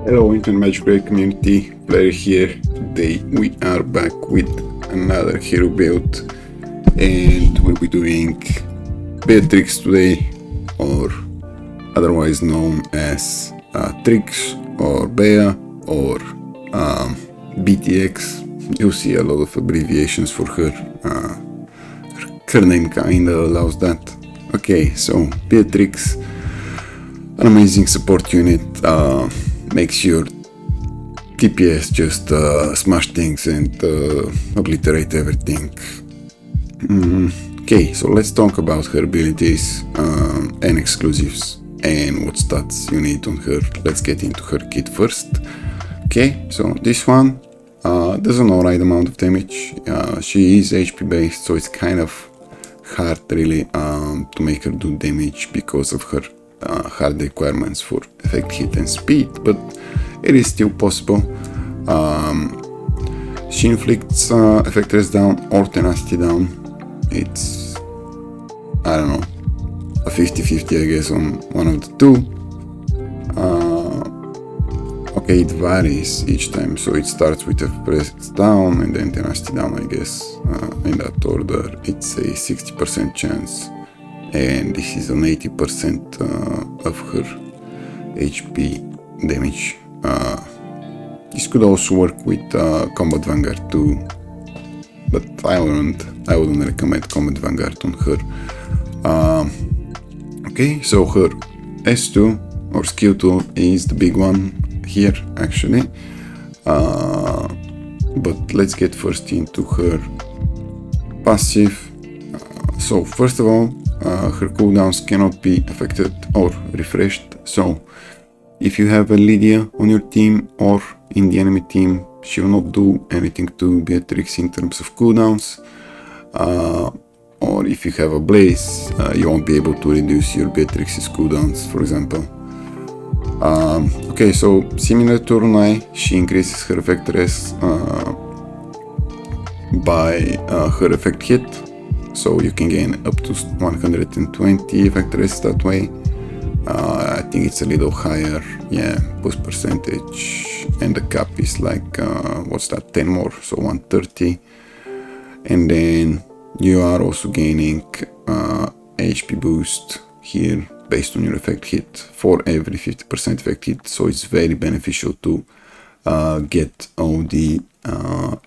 Hello, Internet Magicraid community, Flaery here. Today we are back with another hero build, and we'll be doing Beatrix today, or otherwise known as Trix or Bea or BTX. You see a lot of abbreviations for her. Her name kinda allows that. Okay, so Beatrix, an amazing support unit. Makes your DPS just smash things and obliterate everything. Okay, so let's talk about her abilities and exclusives and what stats you need on her. Let's get into her kit first. Okay, so this one does an alright amount of damage. She is HP based, so it's kind of hard really to make her do damage because of her hard requirements for effect hit and speed, but it is still possible. She inflicts effect rest down or tenacity down. It's, I don't know, a 50-50 I guess on one of the two. Okay, it varies each time, so it starts with effect rest down and then tenacity down, I guess, in that order. It's a 60% chance, and this is an 80% of her HP damage. This could also work with Combat Vanguard too, but I wouldn't recommend Combat Vanguard on her. Okay, so her S2 or skill 2 is the big one here actually, but let's get first into her passive. So first of all, her cooldowns cannot be affected or refreshed, so if you have a Lydia on your team or in the enemy team, she will not do anything to Beatrix in terms of cooldowns. Or if you have a Blaze, you won't be able to reduce your Beatrix's cooldowns, for example. Okay, so similar to Runai, she increases her effect rest by her effect hit, so you can gain up to 120 effect rest that way. I think it's a little higher, yeah, boost percentage, and the cap is like, what's that, 10 more, so 130. And then you are also gaining HP boost here based on your effect hit for every 50% effect hit, so it's very beneficial to get all the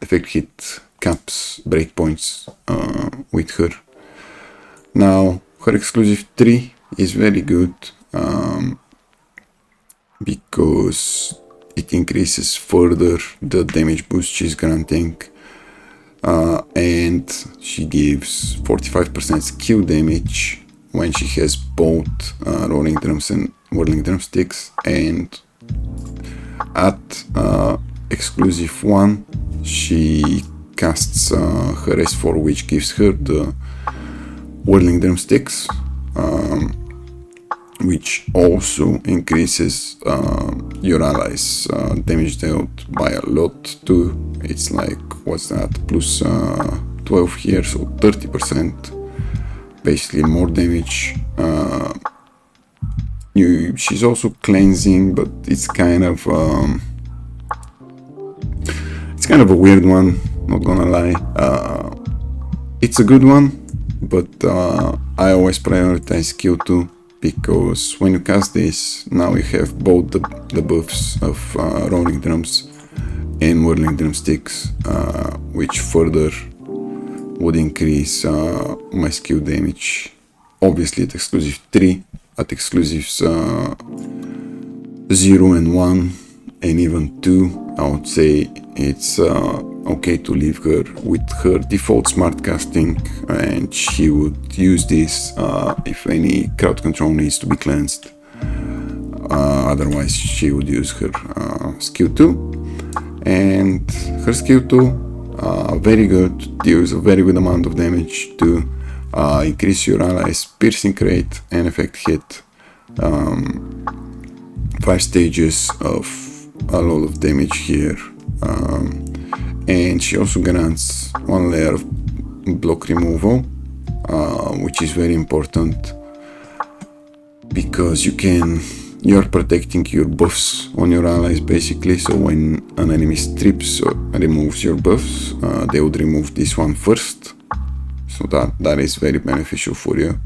effect hit caps, breakpoints with her. Now, her exclusive 3 is very good because it increases further the damage boost she's granting, and she gives 45% skill damage when she has both rolling drums and whirling drumsticks, and at exclusive 1 she casts her S4, which gives her the whirling drumsticks, which also increases your allies damage dealt by a lot too. It's like, what's that, plus 12 here, so 30%, basically more damage. She's also cleansing, but it's kind of a weird one, not gonna lie. It's a good one, but I always prioritize skill 2, because when you cast this, now you have both the buffs of rolling drums and whirling drumsticks, which further would increase my skill damage. Obviously at exclusive 3, at exclusives 0 and 1 and even 2, I would say it's okay to leave her with her default smart casting, and she would use this if any crowd control needs to be cleansed. Otherwise she would use her skill 2, and her skill 2 very good, deals a very good amount of damage to increase your allies' piercing rate and effect hit. 5 stages of a lot of damage here, and she also grants 1 layer of block removal, which is very important because you can you're protecting your buffs on your allies basically, so when an enemy strips or removes your buffs, they would remove this one first, so that is very beneficial for you.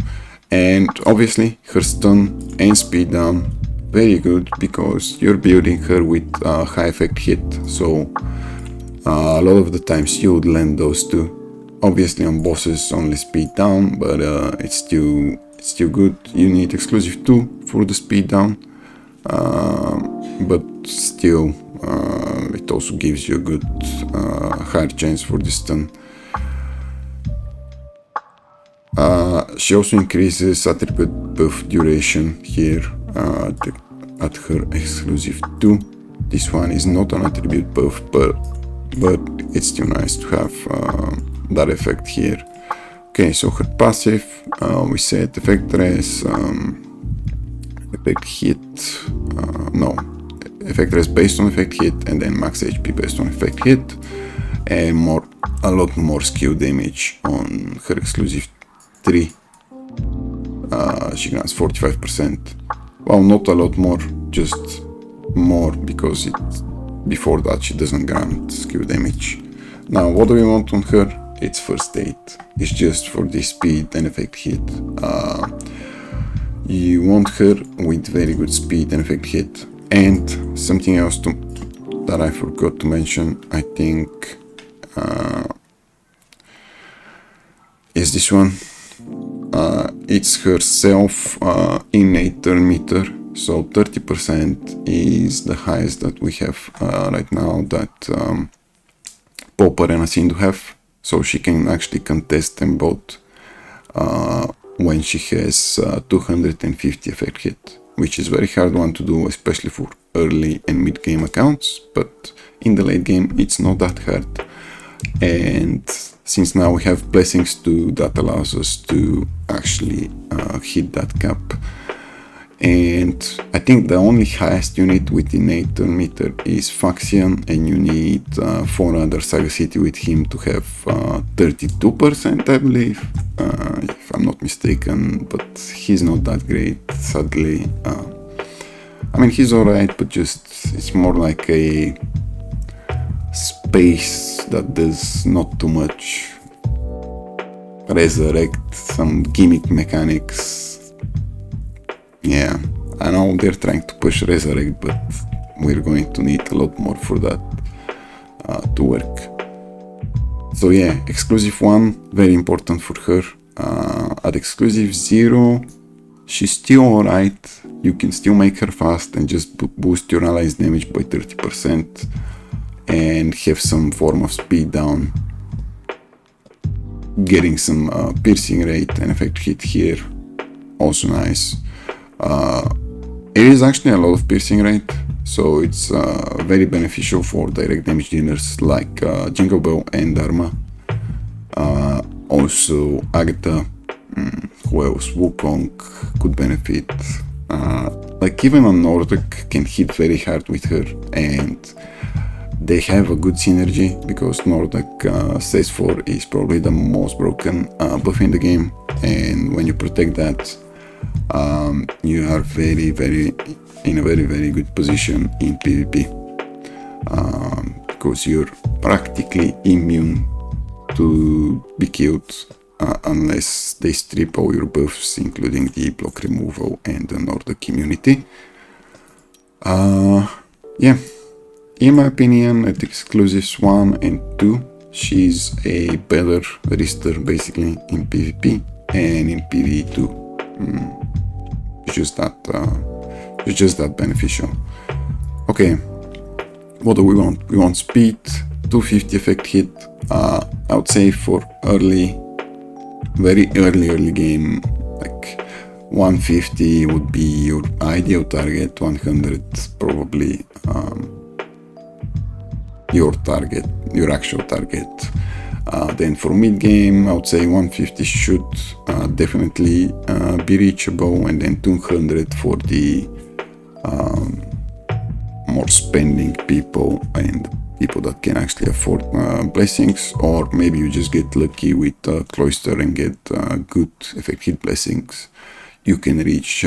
And obviously her stun and speed down, very good, because you're building her with high effect hit, so a lot of the times you would land those two. Obviously on bosses only speed down, but it's still good. You need exclusive 2 for the speed down, but still it also gives you a good higher chance for the stun. She also increases attribute buff duration here at her exclusive 2. This one is not an attribute buff, but it's still nice to have that effect here. Okay, so her passive, we said effect res, effect hit, effect res based on effect hit, and then max HP based on effect hit, and a lot more skill damage on her exclusive 3. She grants 45%. Well, not a lot more, just more, because before that she doesn't grant skill damage. Now, what do we want on her? It's first aid. It's just for the speed and effect hit. You want her with very good speed and effect hit. And something else that I forgot to mention, I think, is this one. It's her self innate turn meter. So 30% is the highest that we have right now, that Pauper and Asin do have. So she can actually contest them both when she has 250 effect hit, which is very hard one to do, especially for early and mid game accounts, but in the late game it's not that hard. And since now we have blessings too, that allows us to actually hit that cap. And I think the only highest unit with innate turn meter is Faxian, and you need 4 other Saga City with him to have 32%, I believe, if I'm not mistaken, but he's not that great, sadly. I mean, he's alright, but just it's more like a space that does not too much. Resurrect, some gimmick mechanics. Yeah, I know they're trying to push Resurrect, but we're going to need a lot more for that to work. So yeah, exclusive 1, very important for her. At exclusive 0, she's still alright. You can still make her fast and just boost your allies' damage by 30% and have some form of speed down. Getting some piercing rate and effect hit here, also nice. It is actually a lot of piercing rate, so it's very beneficial for direct damage dealers like Jingle Bell and Dharma. Also Agatha, who else? Wukong could benefit. Like even a Nordic can hit very hard with her, and they have a good synergy because Nordic Says 4 is probably the most broken buff in the game, and when you protect that, you are in a very good position in PvP, because you're practically immune to be killed unless they strip all your buffs, including the block removal and the Nordic immunity. Yeah, in my opinion, at exclusives 1 and 2, she's a better Rister basically in PvP, and in PvE too. It's just that beneficial. Okay, what do we want? We want speed, 250 effect hit. I would say for very early game, like 150 would be your ideal target, 100 probably your actual target. Then for mid game, I would say 150 should definitely be reachable, and then 200 for the more spending people and people that can actually afford blessings, or maybe you just get lucky with Cloister and get good effect hit blessings. You can reach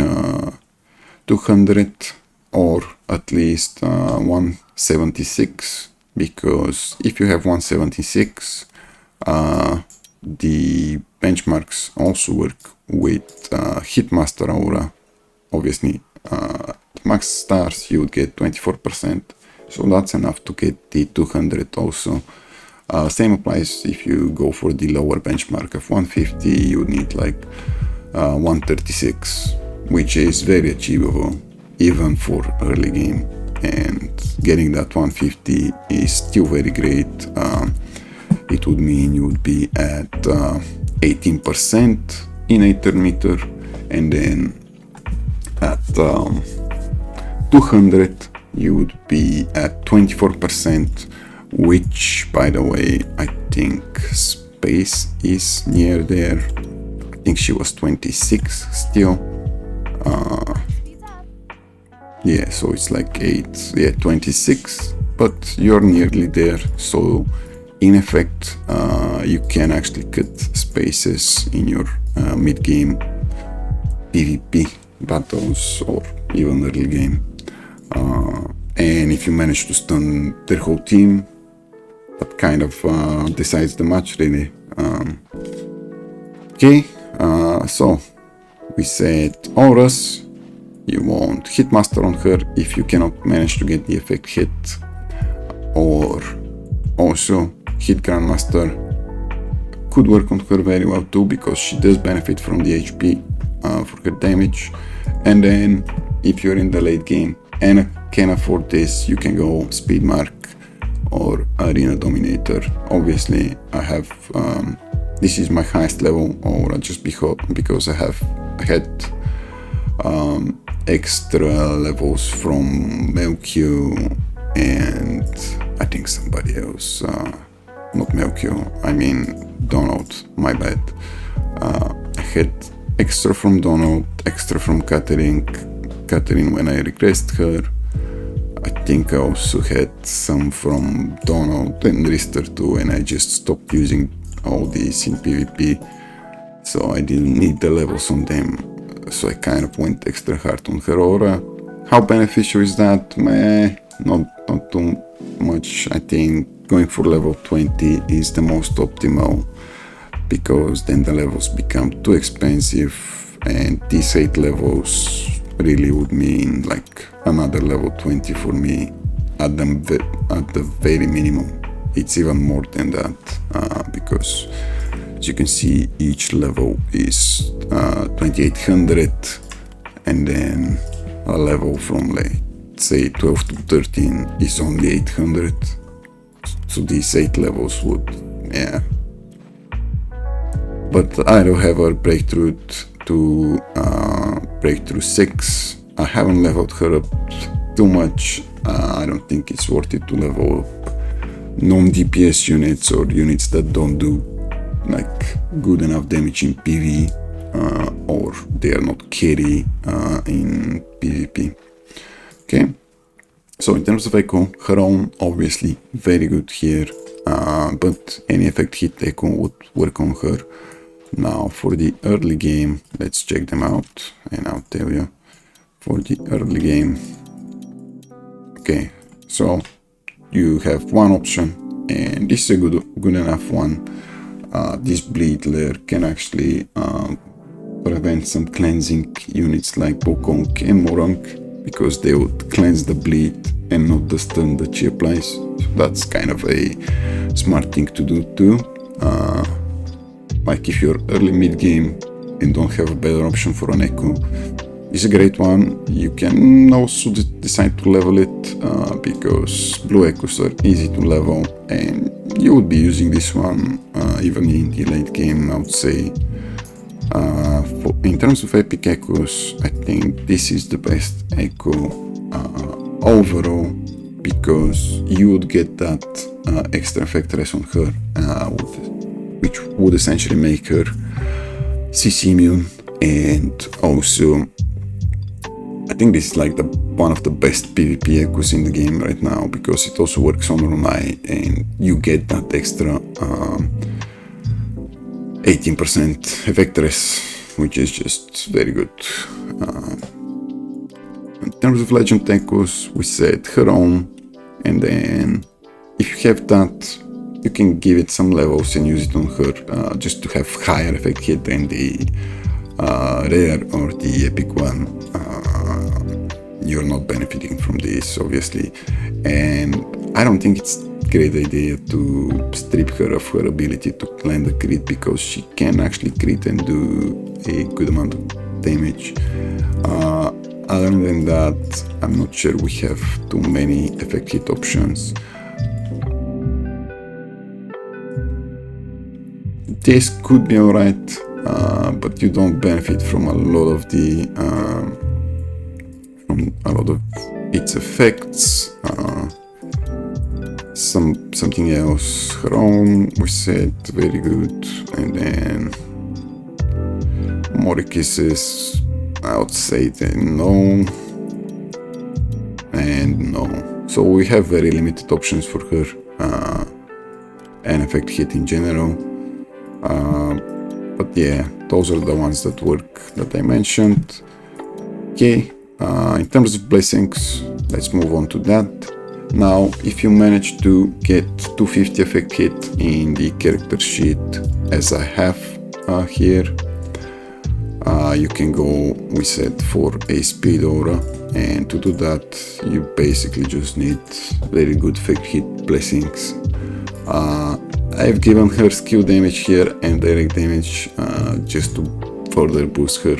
200 or at least 176, because if you have 176, the benchmarks also work with Hitmaster Aura. Obviously, max stars you would get 24%, so that's enough to get the 200 also. Same applies if you go for the lower benchmark of 150, you need like 136, which is very achievable even for early game, and getting that 150 is still very great. It would mean you would be at 18% in a turn meter, and then at 200 you would be at 24%, which, by the way, I think Space is near there. I think she was 26 still. Yeah, so it's like 26, but you're nearly there. So in effect, you can actually cut spaces in your mid-game PvP battles or even early game. And if you manage to stun their whole team, that kind of decides the match, really. Okay, so we said auras. You want Hitmaster on her if you cannot manage to get the effect hit, or also Hit Grandmaster could work on her very well too, because she does benefit from the HP for her damage. And then if you're in the late game and can afford this, you can go Speed Mark or Arena Dominator. Obviously I have this is my highest level aura, just because I had extra levels from Melq and I think somebody else, not Melq, I mean Donald, my bad. I had extra from Donald, extra from Catherine when I regressed her. I think I also had some from Donald and Rister too, and I just stopped using all these in PvP, so I didn't need the levels on them. So I kind of went extra hard on her aura. How beneficial is that? Not too much. I think going for level 20 is the most optimal, because then the levels become too expensive, and these 8 levels really would mean like another level 20 for me at the very minimum. It's even more than that, because as you can see, each level is 2800, and then a level from, like, say 12 to 13 is only 800. So these 8 levels would, yeah. But I don't have a breakthrough to breakthrough 6. I haven't leveled her up too much. I don't think it's worth it to level up non-DPS units or units that don't do like good enough damage in PV, or they are not carry in PvP. Okay, so in terms of echo, her own obviously very good here, but any effect hit echo would work on her. Now for the early game, let's check them out and I'll tell you. For the early game, okay, so you have one option, and this is a good enough one. This Bleedler can actually prevent some cleansing units like Bokong and Morunk, because they would cleanse the bleed and not the stun that she applies. So that's kind of a smart thing to do too. Like if you're early mid game and don't have a better option for an echo, it's a great one. You can also decide to level it, because blue echoes are easy to level, and you would be using this one even in the late game, I would say. In terms of epic echoes, I think this is the best echo overall, because you would get that extra effect rest on her, which would essentially make her CC immune. And also, I think this is like one of the best PvP echoes in the game right now, because it also works on Runai, and you get that extra 18% effect rest, which is just very good. In terms of legend echoes, we said her own, and then if you have that, you can give it some levels and use it on her just to have higher effect hit than the rare or the epic one. You're not benefiting from this, obviously, and I don't think it's a great idea to strip her of her ability to land a crit, because she can actually crit and do a good amount of damage. Other than that, I'm not sure we have too many effect hit options. This could be alright, but you don't benefit from a lot of the its effects. Something else, her own, we said very good, and then more kisses, I would say then no, and no. So we have very limited options for her, and effect hit in general. But yeah, those are the ones that work that I mentioned. Okay, in terms of blessings, let's move on to that. Now, if you manage to get 250 effect hit in the character sheet, as I have here, you can go, we said, for a speed aura, and to do that, you basically just need very good effect hit blessings. I've given her skill damage here and direct damage just to further boost her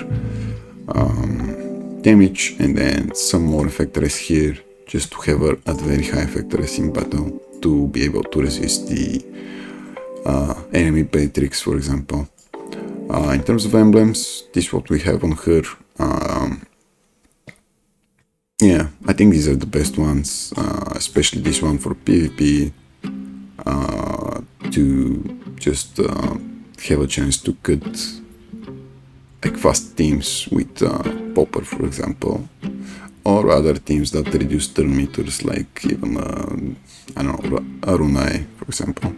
damage, and then some more effectors here just to have her at very high effectors in battle to be able to resist the enemy Beatrix, for example. In terms of emblems, this is what we have on her. Yeah, I think these are the best ones, especially this one for PvP, to just have a chance to cut like fast teams with Popper, for example, or other teams that reduce turn meters, like even I don't know, Arunai, for example.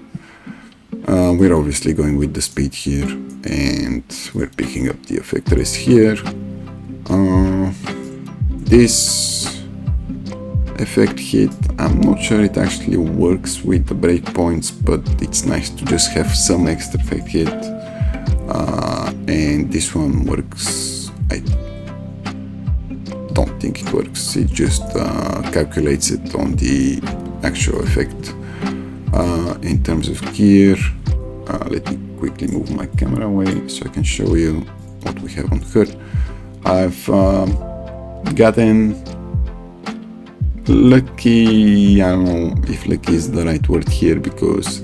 We're obviously going with the speed here, and we're picking up the effectors here. This effect hit, I'm not sure it actually works with the breakpoints, but it's nice to just have some extra effect hit. And this one works. I don't think it works, it just calculates it on the actual effect. In terms of gear, let me quickly move my camera away so I can show you what we have on her. I've gotten lucky. I don't know if lucky is the right word here, because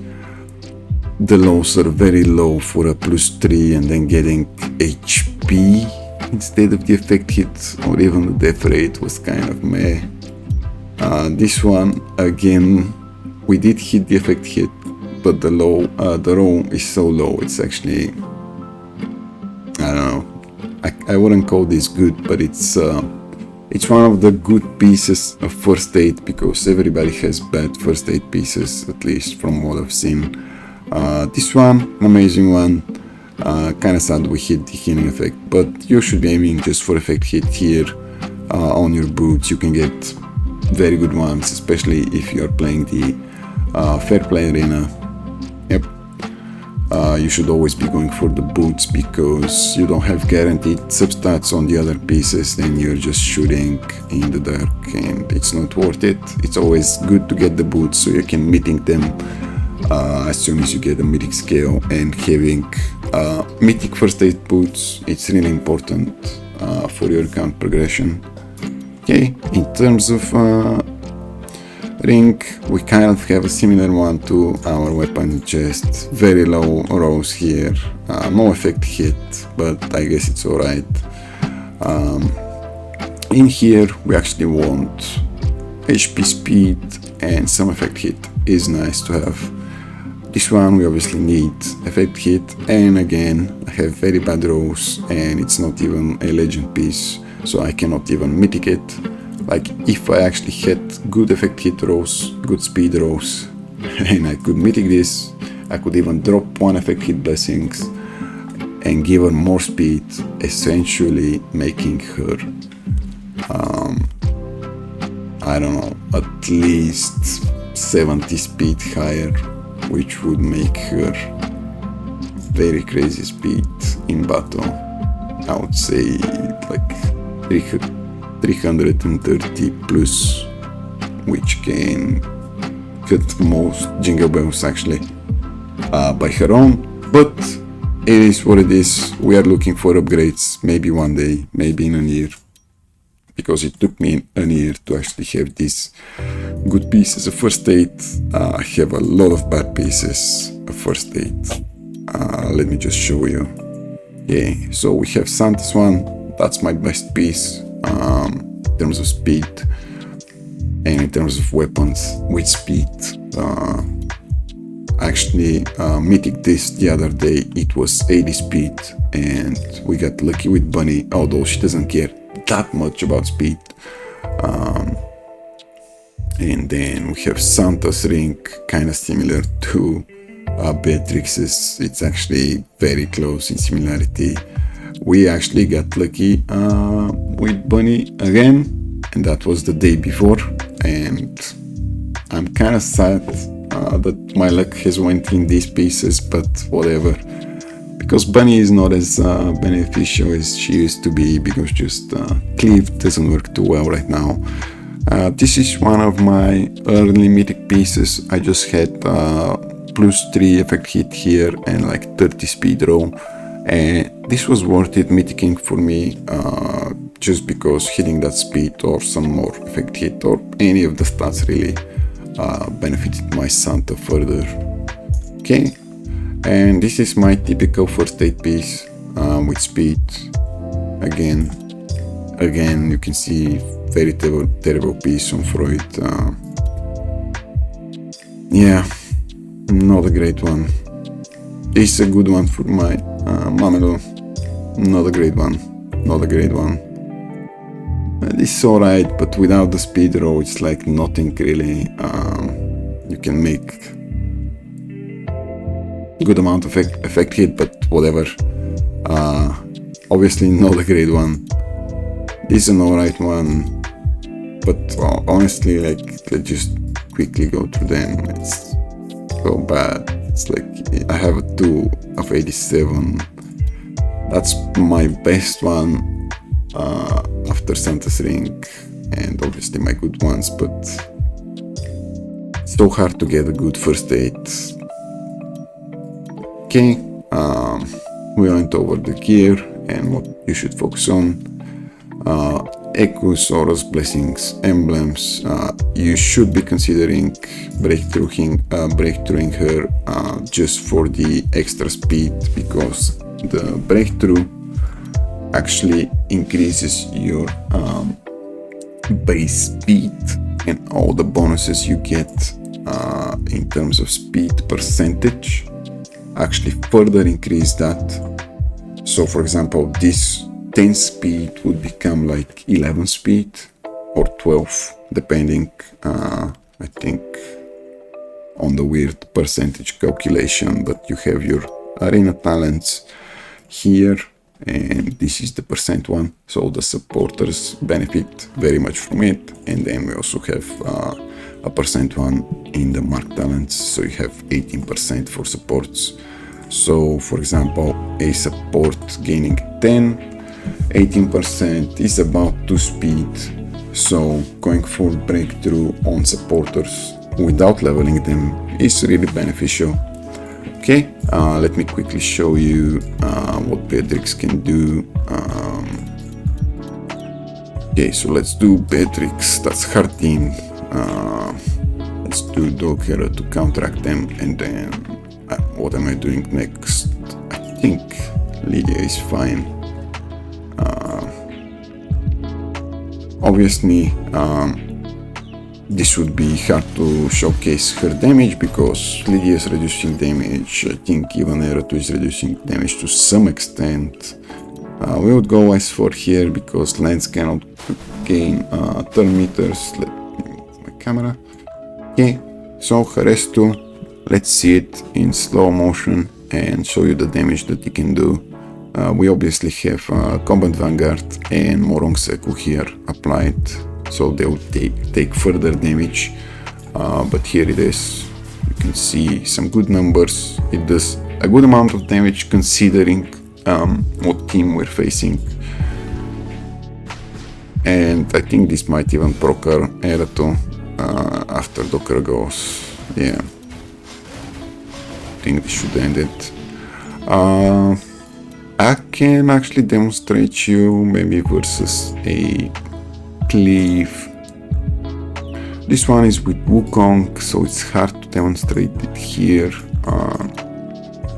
the lows are very low for a +3, and then getting HP instead of the effect hit, or even the death rate was kind of meh. This one, again, we did hit the effect hit, but the row is so low, it's actually, I don't know, I wouldn't call this good, but it's one of the good pieces of first aid, because everybody has bad first aid pieces, at least from what I've seen. This one, an amazing one. Kinda sad we hit the healing effect, but you should be aiming just for effect hit here on your boots. You can get very good ones, especially if you are playing the fair play arena. Yep. You should always be going for the boots, because you don't have guaranteed substats on the other pieces, then you're just shooting in the dark and it's not worth it. It's always good to get the boots so you can mythic them as soon as you get a mythic scale, and having mythic first aid boots, it's really important for your account progression. Okay, in terms of ring, we kind of have a similar one to our weapon chest. Very low rolls here, no effect hit, but I guess it's alright. In here we actually want HP speed, and some effect hit is nice to have. This one we obviously need effect hit, and again I have very bad rolls, and it's not even a legend piece, so I cannot even mitigate. Like, if I actually had good effect hit rolls, good speed rolls, and I could mitigate this, I could even drop one effect hit blessings and give her more speed, essentially making her I don't know, at least 70 speed higher, which would make her very crazy speed in battle. I would say like 330 plus, which can cut most jingle bells actually by her own, but it is what it is. We are looking for upgrades, maybe one day, maybe in a year, because it took me a year to actually have this good piece as a first aid. I have a lot of bad pieces of first aid. Let me just show you. Yeah, so we have Santa's one. That's my best piece in terms of speed and in terms of weapons with speed. Actually, mythic this the other day, it was 80 speed, and we got lucky with Bunny, although she doesn't care that much about speed. And then we have Santa's ring, kind of similar to Beatrix's. It's actually very close in similarity. We actually got lucky with Bunny again, and that was the day before, and I'm kind of sad that my luck has went in these pieces, but whatever, because Bunny is not as beneficial as she used to be, because just cleave doesn't work too well right now. This is one of my early mythic pieces. I just had +3 effect hit here and like 30 speed roll, and this was worth it mythicking for me, just because hitting that speed or some more effect hit or any of the stats really benefited my Santa further. Okay, and this is my typical first aid piece with speed. Again, you can see very terrible piece on Freud. Yeah, not a great one. It's a good one for my Mamelot. Not a great one. It's alright, but without the speed roll, it's like nothing really. You can make good amount of effect hit, but whatever. Obviously not a great one. This is an alright one, but honestly, like, let's just quickly go through them. It's so bad. It's like I have a 2 of 87. That's my best one after Santa's ring, and obviously my good ones, but so hard to get a good first aid. Okay, we went over the gear and what you should focus on. Echoes, auras, blessings, emblems. You should be considering breakthroughing her just for the extra speed, because the breakthrough actually increases your base speed, and all the bonuses you get in terms of speed percentage actually further increase that. So for example, this 10 speed would become like 11 speed or 12, depending I think on the weird percentage calculation, but you have your arena talents here, and this is the percent one, so the supporters benefit very much from it. And then we also have a percent one in the mark talents, so you have 18% for supports. So for example, a support gaining 10, 18% is about 2 speed, so going for breakthrough on supporters without leveling them is really beneficial. Okay, let me quickly show you what Beatrix can do. Okay, so let's do Beatrix, that's her team. Let's do Dog Hero to counteract them, and then what am I doing next? I think Lydia is fine. Obviously, this would be hard to showcase her damage, because Lydia is reducing damage. I think even Era 2 is reducing damage to some extent. We would go S4 here, because Lance cannot gain turn meters. Let me move my camera. Okay, so her S2, let's see it in slow motion and show you the damage that he can do. We obviously have Combat Vanguard and Morong Seku here applied, so they will take further damage. But here it is. You can see some good numbers. It does a good amount of damage considering what team we're facing. And I think this might even proc our Erato after Docker goes. Yeah. I think this should end it. I can actually demonstrate you maybe versus a cleave. This one is with Wukong, so it's hard to demonstrate it here.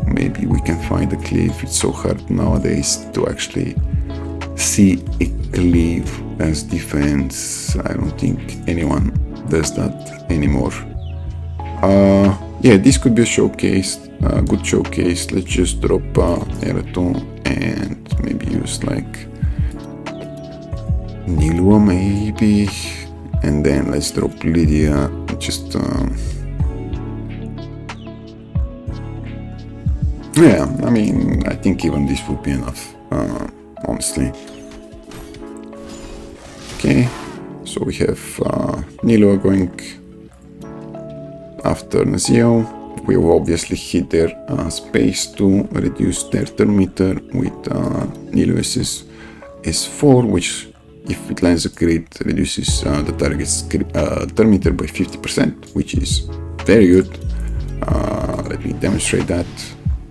Maybe we can find a cleave. It's so hard nowadays to actually see a cleave as defense. I don't think anyone does that anymore. Yeah, this could be a showcase, a good showcase. Let's just drop Erato and maybe use like Nilua maybe, and then let's drop Lydia. Just yeah, I mean, I think even this would be enough, honestly. Okay, so we have Nilua going after Nazio. We will obviously hit their space to reduce their turn meter with Nilua's S4, which, if it lands a crit, reduces the target's turn meter by 50%, which is very good. Let me demonstrate that.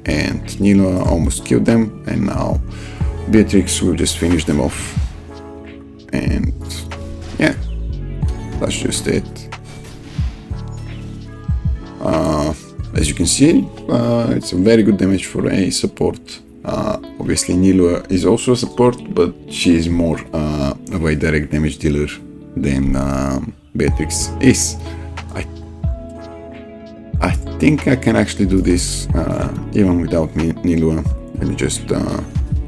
And Nilua almost killed them, and now Beatrix will just finish them off. And yeah, that's just it. As you can see, it's a very good damage for a support. Obviously Nilua is also a support, but she is more of a direct damage dealer than Beatrix is. I think I can actually do this even without Nilua. Let me just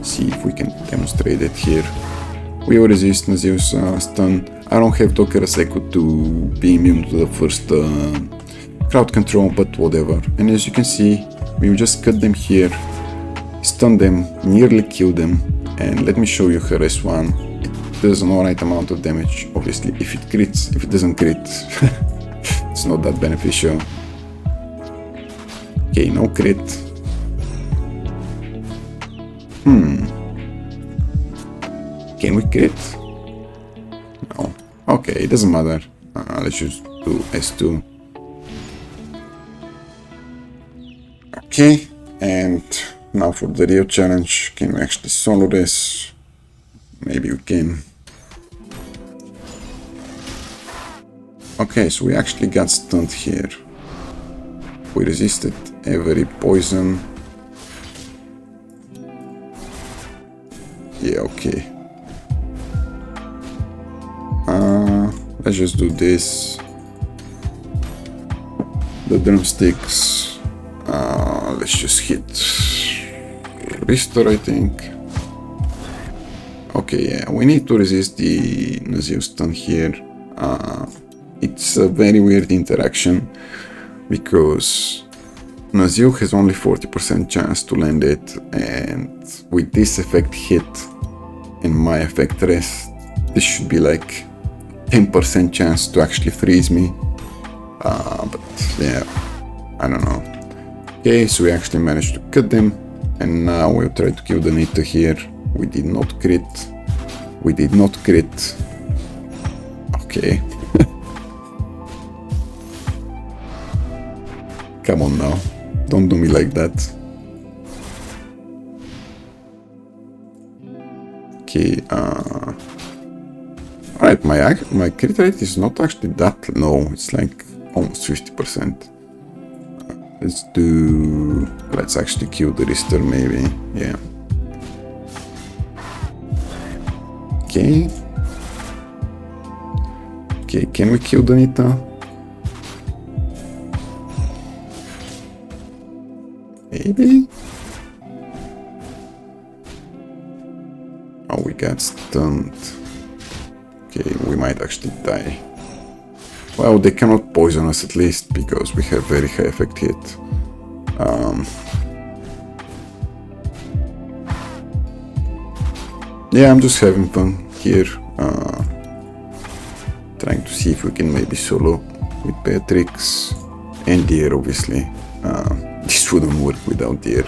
see if we can demonstrate it here. We will resist Nazio's stun. I don't have Docker Aseko to be immune to the first crowd control, but whatever. And as you can see, we will just cut them here, stun them, nearly kill them, and let me show you her S1. It does an alright amount of damage. Obviously, if it crits, if it doesn't crit, it's not that beneficial. Okay, no crit. Can we crit? No. Okay, it doesn't matter. Let's just do S2. Okay, and now for the real challenge. Can we actually solo this? Maybe we can. Okay, so we actually got stunned here. We resisted every poison. Yeah, okay. Let's just do this. The drumsticks. Let's just hit Restore, I think. Okay, yeah, we need to resist the Nazio stun here. It's a very weird interaction because Nazio has only 40% chance to land it, and with this effect hit and my effect rest, this should be like 10% chance to actually freeze me. But yeah, I don't know. Okay, so we actually managed to cut them, and now we'll try to kill the Nita here. We did not crit. We did not crit. Okay. Come on now. Don't do me like that. Okay, alright, my crit rate is not actually that low. It's like almost 50%. Let's actually kill the Rister maybe. Yeah. Okay. Okay, can we kill the Nita? Maybe? Oh, we got stunned. Okay, we might actually die. Well, they cannot poison us at least, because we have very high effect hit. Yeah, I'm just having fun here. Trying to see if we can maybe solo with Beatrix and the air, obviously. This wouldn't work without the air.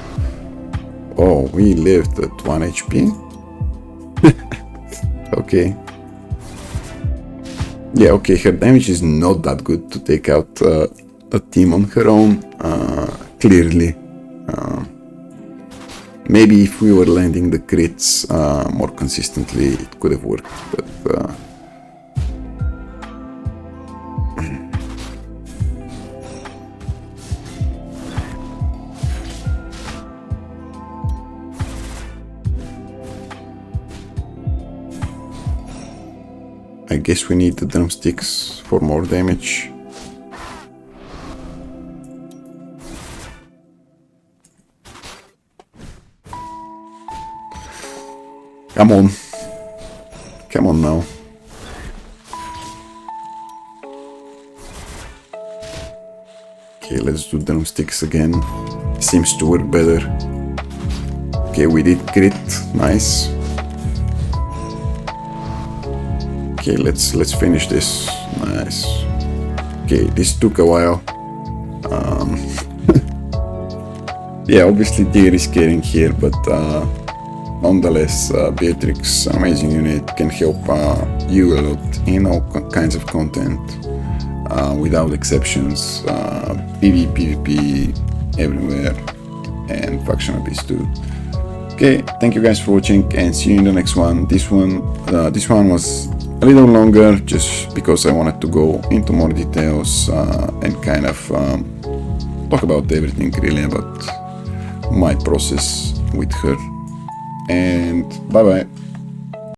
Oh, we left at 1 HP? Okay. Yeah, okay, her damage is not that good to take out a team on her own, clearly. Maybe if we were landing the crits more consistently, it could have worked, but... I guess we need the drumsticks for more damage. Come on. Come on now. Okay, let's do drumsticks again. Seems to work better. Okay, we did crit. Nice. Okay, let's finish this. Nice. Okay, this took a while. Yeah, obviously Deer is carrying here, but nonetheless, Beatrix, amazing unit, can help you a lot in all kinds of content, without exceptions, PvP, PvP, everywhere, and faction abyss too. Okay, thank you guys for watching, and see you in the next one. This one was a little longer, just because I wanted to go into more details and kind of talk about everything, really, about my process with her. And bye bye.